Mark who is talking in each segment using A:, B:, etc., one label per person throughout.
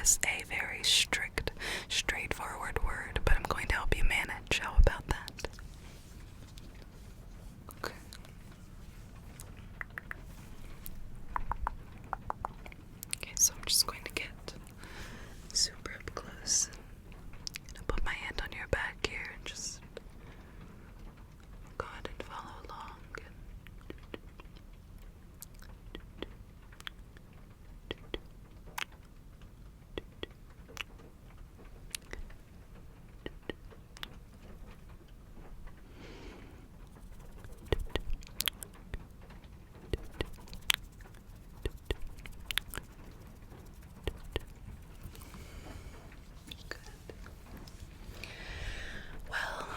A: is a very strict, straightforward word, but I'm going to help you manage. How about that? Okay. Okay, so I'm just going to get super up close. I'm gonna put my hand on your back here and just go ahead and follow along. Well,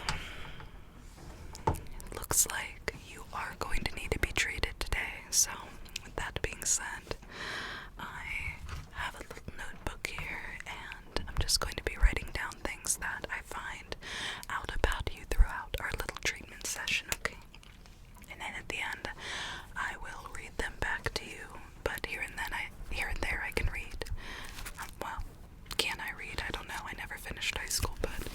A: it looks like you are going to need to be treated today. So, with that being said, I have a little notebook here, and I'm just going to be writing down things that I find out about you throughout our little treatment session, okay? And then at the end, I will read them back to you. But here and there, I can read. Well, can I read? I don't know. I never finished high school, but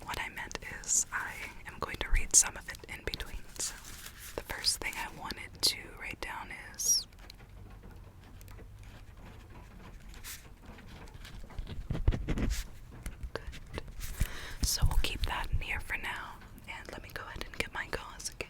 A: what I meant is I am going to read some of it in between. So the first thing I wanted to write down is good. So we'll keep that in here for now, and let me go ahead and get my gauze again.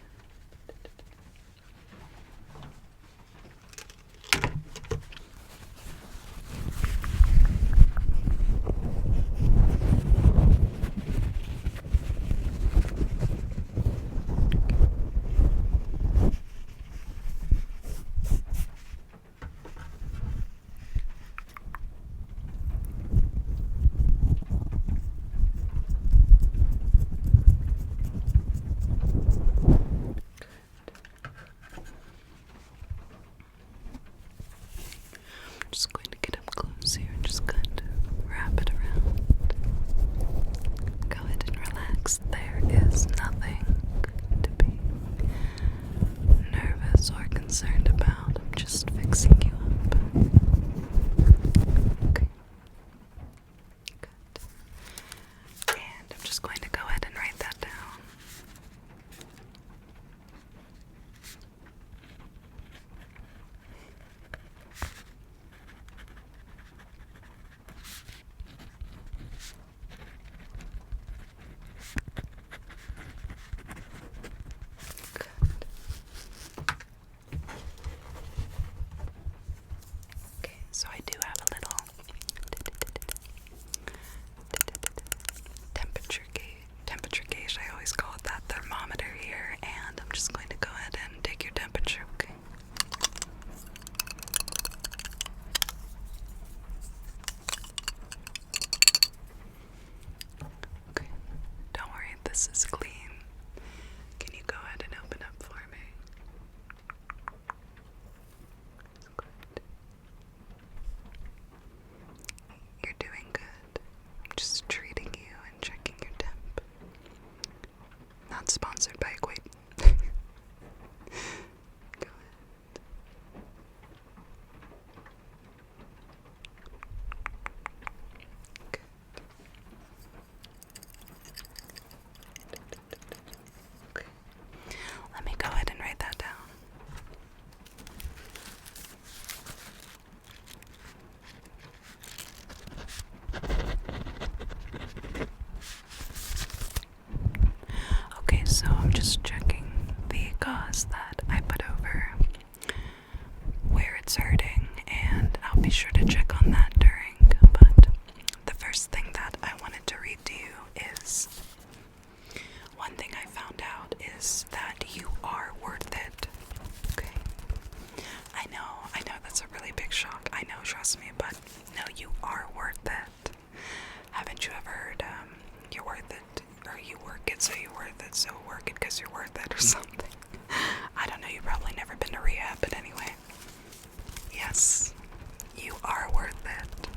A: Just going to get up close here and just kind of wrap it around. Go ahead and relax. There is nothing to be nervous or concerned about. I'm just fixing you up. Okay. Good. And I'm just going to go ahead and write that down. Okay, so I do have a little temperature gauge, I always call it that, thermometer here, and I'm just going to go ahead and take your temperature, okay? Okay, don't worry, this is clean. Can you go ahead and open up for me? Good. You're doing good. I'm just treating you and checking your temp. Not sponsored by Equate. Go ahead. Good. Okay. Let me go ahead and write that down. Okay, so I'm just checking the gauze that I put over where it's hurting, and I'll be sure to check on that during. But the first thing that I wanted to read to you is one thing I found out is that you are worth it. Okay. I know that's a really big shock. I know, trust me, but no, you are worth it. Haven't you ever heard, you're worth it, or you work it so you're worth it, so work it because you're worth it, or something? I don't know, you've probably never been to rehab, but anyway. Yes, you are worth it.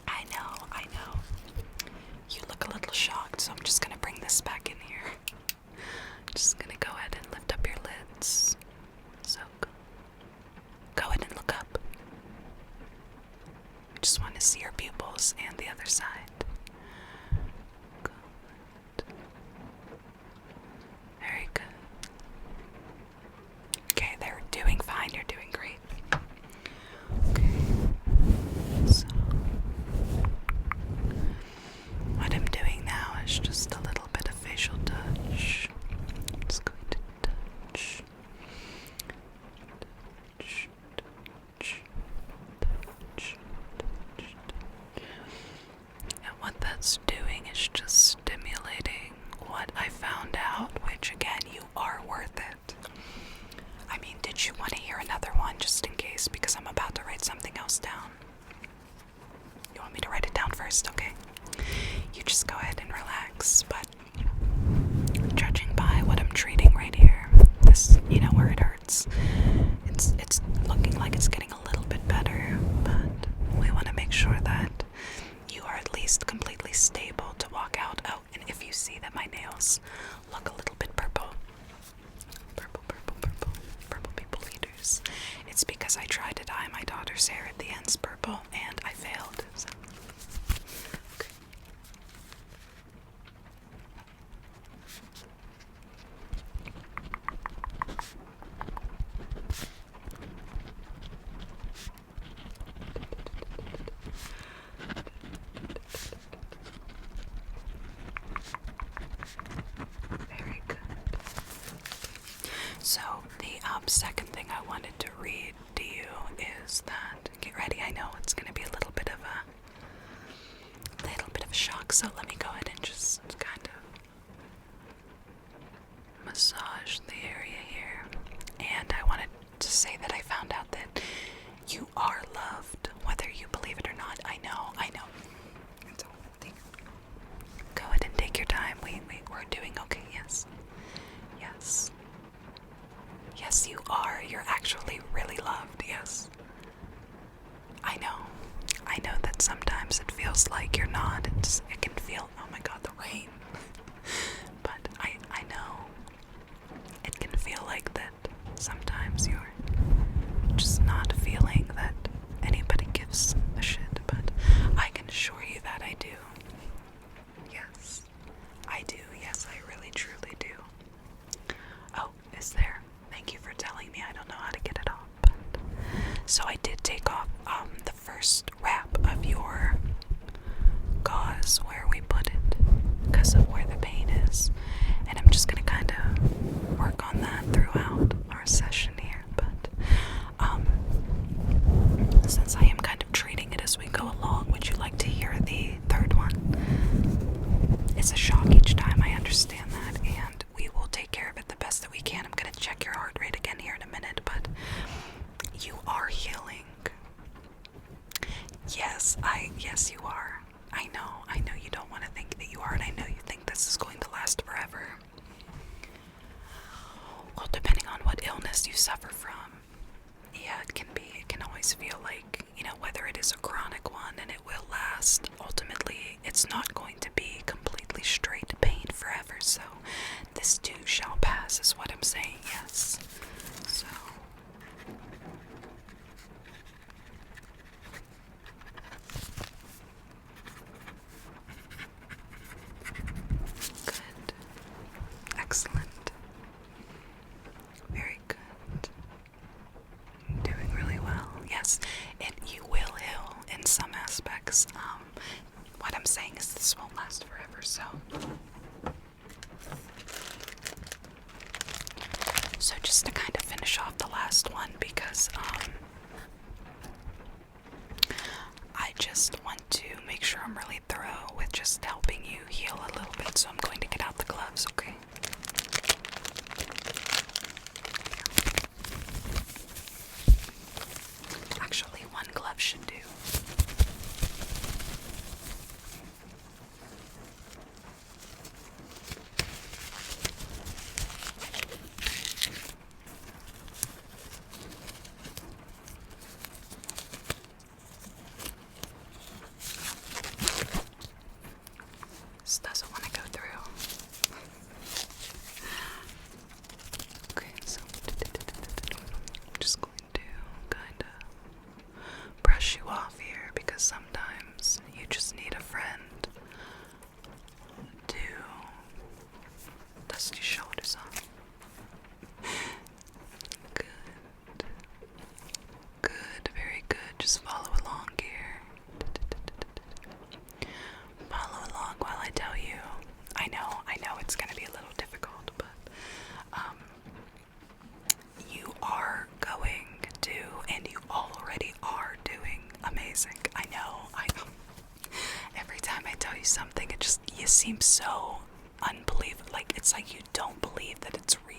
A: I know. You look a little shocked, so I'm just gonna bring this back in here. Just gonna go ahead and lift up your lids. So, go ahead and look up. just want to see your pupils and the other side. Good. Very good. Okay, they're doing fine. You're doing great. Okay. So, what I'm doing now is just a little bit of facial touch. I'm just going to touch. And what that's doing is just stimulating what I found out, which again, you are worth it. I mean, did you want to hear another one just in case? Because I'm about to write something else down. You want me to write it down first? Okay. You just go ahead and relax, but judging by what I'm treating right here, this, where it hurts, it's looking like it's getting a little bit better, but we want to make sure that you are at least completely stable to walk out. Oh, and if you see that my nails look a little bit purple people eaters, it's because I tried to dye my daughter's hair at the ends purple and I failed. So. Okay. Very good. So the second thing I wanted to read to you is that, get ready, I know it's going to be a little bit of a shock, so let me go ahead and just kind of massage the area here. And I wanted to say that I found out that you are loved, whether you believe it or not. I know. And so, go ahead and take your time. We're doing okay, yes. Yes, you are. You're actually really loved, yes. I know that sometimes it feels like you're not. It can feel, oh my god, the rain. But I know it can feel like that sometimes you're just not feeling that anybody gives a shit, but I can assure you that I do. Yes, I do. Yes, I really truly do. Oh, is there? Thank you for telling me. I don't know how to get it off. But so I did take off the first wrap of your gauze where we put it because of where the pain is. And I'm just going to kind of work on that throughout our session here. But since I am kind of treating it as we go along, would you like to hear the third one? It's a shock each time, I understand that, and we will take care of it the best that we can. I'm going to check your heart rate again here in a minute, but you are healing. Yes, you are. I know you don't want to think that you are, and I know you think this is going to last forever. Well, depending on what illness you suffer from, yeah, it can always feel like, whether it is a chronic one and it will last, ultimately, it's not going to be completely straight pain forever, so this too shall pass is what I'm saying, yes. So, good. Excellent. Very good. Doing really well. Yes, you will heal in some aspects. What I'm saying is this won't last forever, so. So just to kind of finish off the last one, because I just want to make sure I'm really thorough with just helping you heal a little bit, so I'm going to get out the gloves, okay? Actually, one glove should do. This doesn't want to go through. You seem so unbelievable. Like, it's like you don't believe that it's real.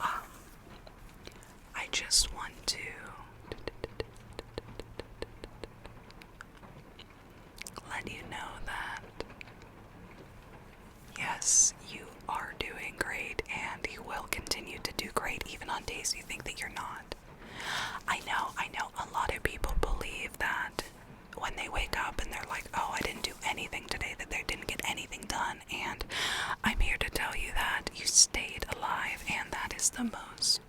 A: I just want to let you know that, yes, you are doing great, and you will continue to do great even on days you think that you're not. I know a lot of people believe that when they wake up and they're like, oh, I didn't do anything today, that they didn't get anything done, and I'm here to tell you that you stayed alive, and that is the most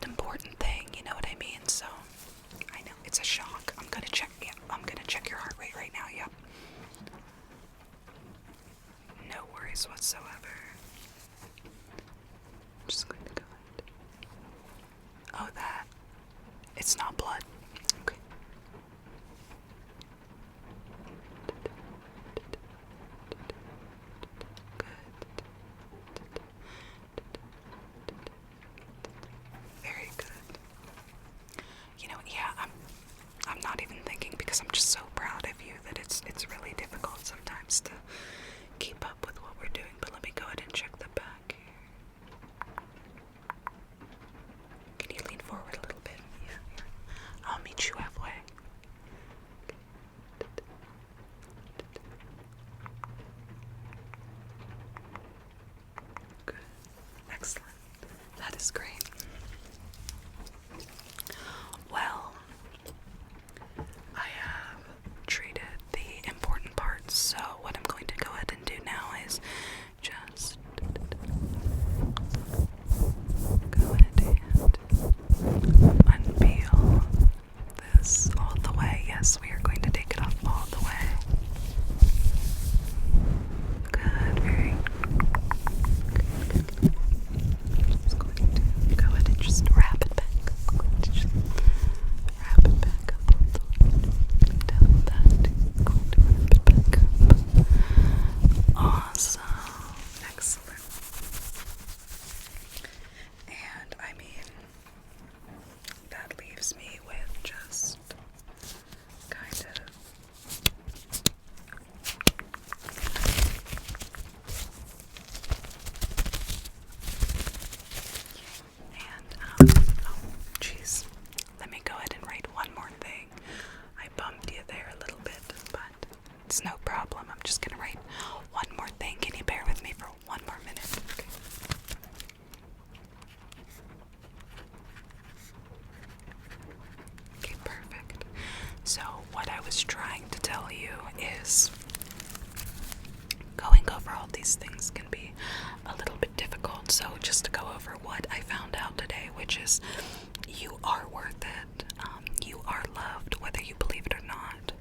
A: important thing, you know what I mean? So, I know, it's a shock. I'm gonna check your heart rate right now, yep. No worries whatsoever. I'm just going to go ahead. Oh, that. It's not blood. Okay. Good. Very good. You know, yeah, I'm not even thinking, because I'm just so proud of you that it's really difficult sometimes to keep up with what we're doing. But let me go ahead and check the back here. Can you lean forward a little bit? Yeah, here. I'll meet you halfway. Good. Excellent. That is great. Well, I have treated the important parts, so what I'm going to go ahead and do now is just go ahead and unpeel this all the way. Yes, we are going to take it off all the way. Good, very good. Just going to go ahead and just wrap it back. I'm going to just wrap it back up all the way. Tell you that. I'm going to wrap it back up. Awesome. Excellent. And I mean, that leaves me with just kind of oh jeez, let me go ahead and write one more thing. I bumped you there a little bit, but it's no problem. I'm just gonna write one more thing. Can you bear with me for one more minute? Okay. Okay, perfect. So what I was trying to tell you is going over all these things can be a little bit difficult. So just to go over what I found out today, which is you are worth it. You are loved, whether you believe it or not.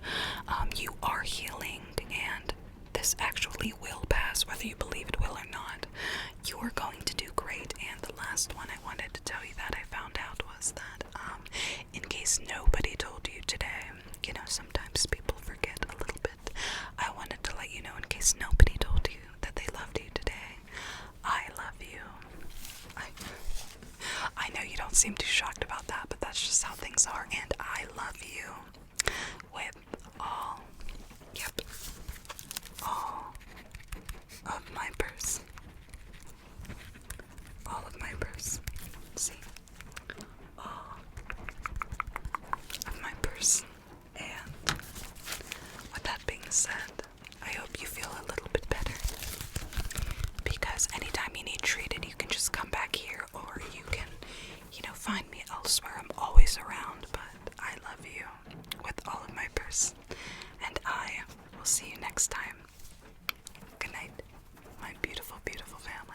A: You are healing, and this actually will pass, whether you believe it will or not. You are going to do great. And the last one I wanted to tell you that I found out was that, in case nobody told you today, you know, sometimes people forget a little bit. I wanted to let you know, in case nobody told you, that they loved you today. I love you. I know you don't seem too shocked about that, but that's just how things are, and I love you with all of my purse. All of my purse. See? All of my purse. And with that being said, I hope you feel a little bit better, because anytime you need treated, you can just come back here, or you can, you know, find me elsewhere. I'm always around, but I love you with all of my purse, and I will see you next time. Good night, my beautiful, beautiful family.